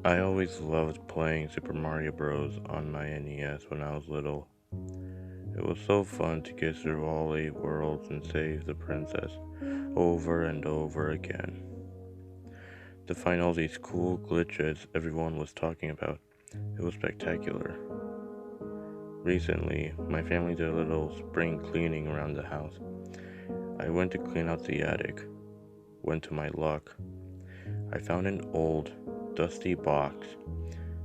I always loved playing Super Mario Bros. On my NES when I was little. It was so fun to get through all 8 worlds and save the princess over and over again. To find all these cool glitches everyone was talking about, it was spectacular. Recently, my family did a little spring cleaning around the house. I went to clean out the attic. When to my luck, I found an old, dusty box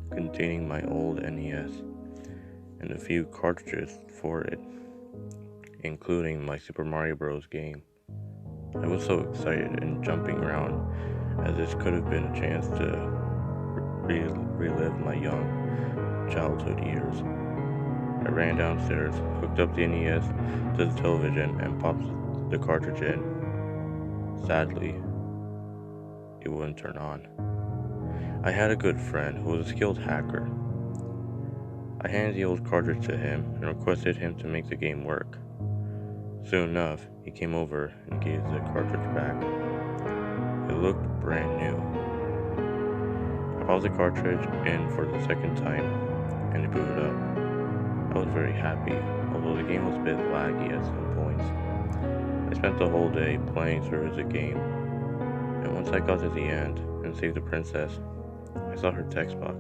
containing my old NES and a few cartridges for it, including my Super Mario Bros. Game. I was so excited and jumping around as this could have been a chance to relive my young childhood years. I ran downstairs, hooked up the NES to the television, and popped the cartridge in. Sadly, it wouldn't turn on. I had a good friend who was a skilled hacker. I handed the old cartridge to him and requested him to make the game work. Soon enough, he came over and gave the cartridge back. It looked brand new. I popped the cartridge in for the second time, and it booted up. I was very happy, although the game was a bit laggy at some points. I spent the whole day playing through the game, and once I got to the end and saved the princess, I saw her text box,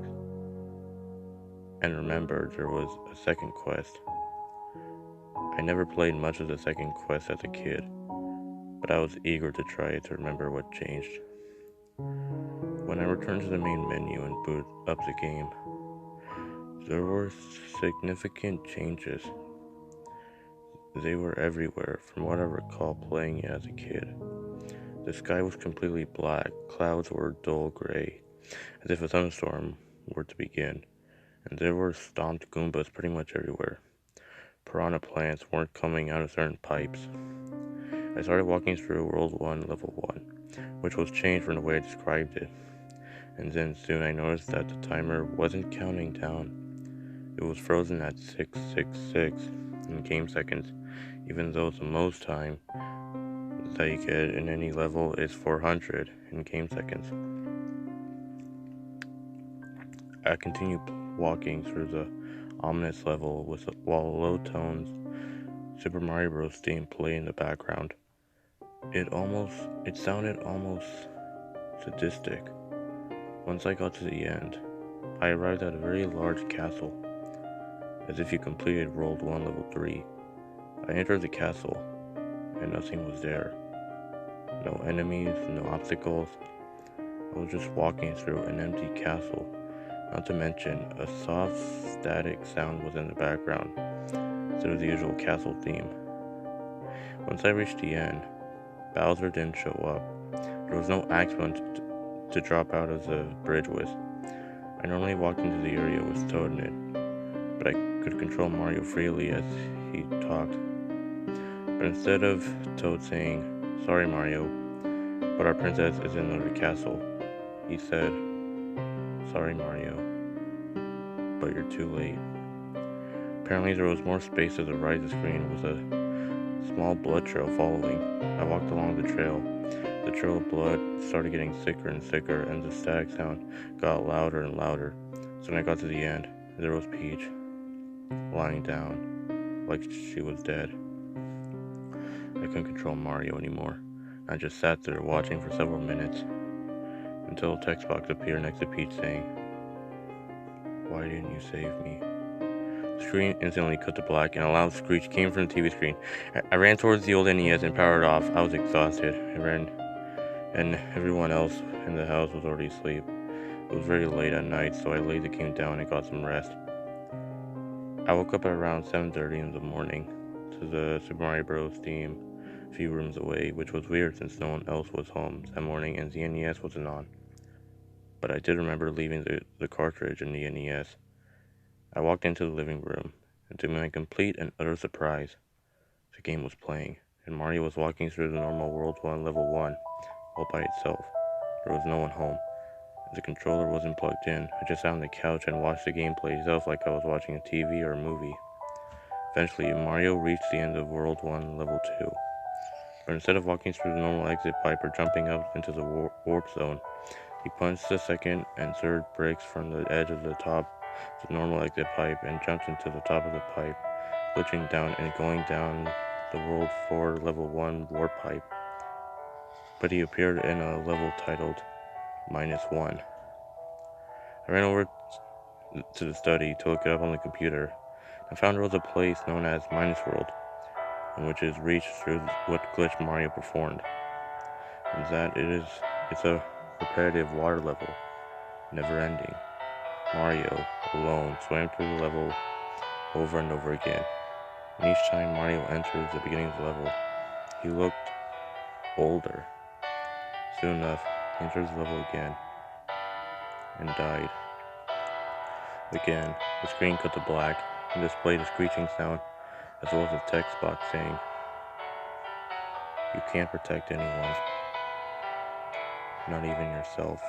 and remembered there was a second quest. I never played much of the second quest as a kid, but I was eager to try it to remember what changed. When I returned to the main menu and booted up the game, there were significant changes. They were everywhere from what I recall playing it as a kid. The sky was completely black, clouds were dull gray, as if a thunderstorm were to begin, and there were stomped Goombas pretty much everywhere. Piranha plants weren't coming out of certain pipes. I started walking through World 1, Level 1, which was changed from the way I described it, and then soon I noticed that the timer wasn't counting down. It was frozen at 666 in game seconds, even though the most time that you get in any level is 400 in game seconds. I continued walking through the ominous level while low tones Super Mario Bros. Theme played in the background. It sounded almost sadistic. Once I got to the end, I arrived at a very large castle, as if you completed World 1 Level 3. I entered the castle, and nothing was there. No enemies, no obstacles. I was just walking through an empty castle, not to mention a soft static sound was in the background, instead of the usual castle theme. Once I reached the end, Bowser didn't show up. There was no axeman to drop out of the bridge with. I normally walked into the area with Toad in it, but I could control Mario freely as he talked. But instead of Toad saying, "Sorry Mario, but our princess is in another castle," he said, "Sorry Mario, but you're too late." Apparently there was more space to the right of the screen with a small blood trail following. I walked along the trail. The trail of blood started getting thicker and thicker, and the static sound got louder and louder. So when I got to the end, there was Peach, lying down, like she was dead. I couldn't control Mario anymore. I just sat there watching for several minutes, until a text box appeared next to Peach saying, "Why didn't you save me?" The screen instantly cut to black, and a loud screech came from the TV screen. I ran towards the old NES and powered off. I was exhausted. I ran, and everyone else in the house was already asleep. It was very late at night, so I laid the game down and got some rest. I woke up at around 7:30 in the morning to the Super Mario Bros. Theme a few rooms away, which was weird since no one else was home that morning and the NES wasn't on. But I did remember leaving the cartridge in the NES. I walked into the living room, and to my complete and utter surprise, the game was playing, and Mario was walking through the normal World 1 Level 1 all by itself. There was no one home. The controller wasn't plugged in. I just sat on the couch and watched the game play itself like I was watching a TV or a movie. Eventually, Mario reached the end of World 1 Level 2. But instead of walking through the normal exit pipe or jumping up into the warp zone, He punched the second and third bricks from the edge of the top of the normal exit pipe and jumped into the top of the pipe, glitching down and going down the World 4 Level 1 warp pipe. But he appeared in a level titled -1. I ran over to the study to look it up on the computer. I found there was a place known as Minus World, in which is reached through what glitch Mario performed. And that it's a repetitive water level, never ending. Mario, alone, swam through the level over and over again. And each time Mario enters the beginning of the level, he looked older. Soon enough, he enters the level again and died. Again, the screen cut to black and displayed a screeching sound as well as a text box saying, "You can't protect anyone, not even yourself."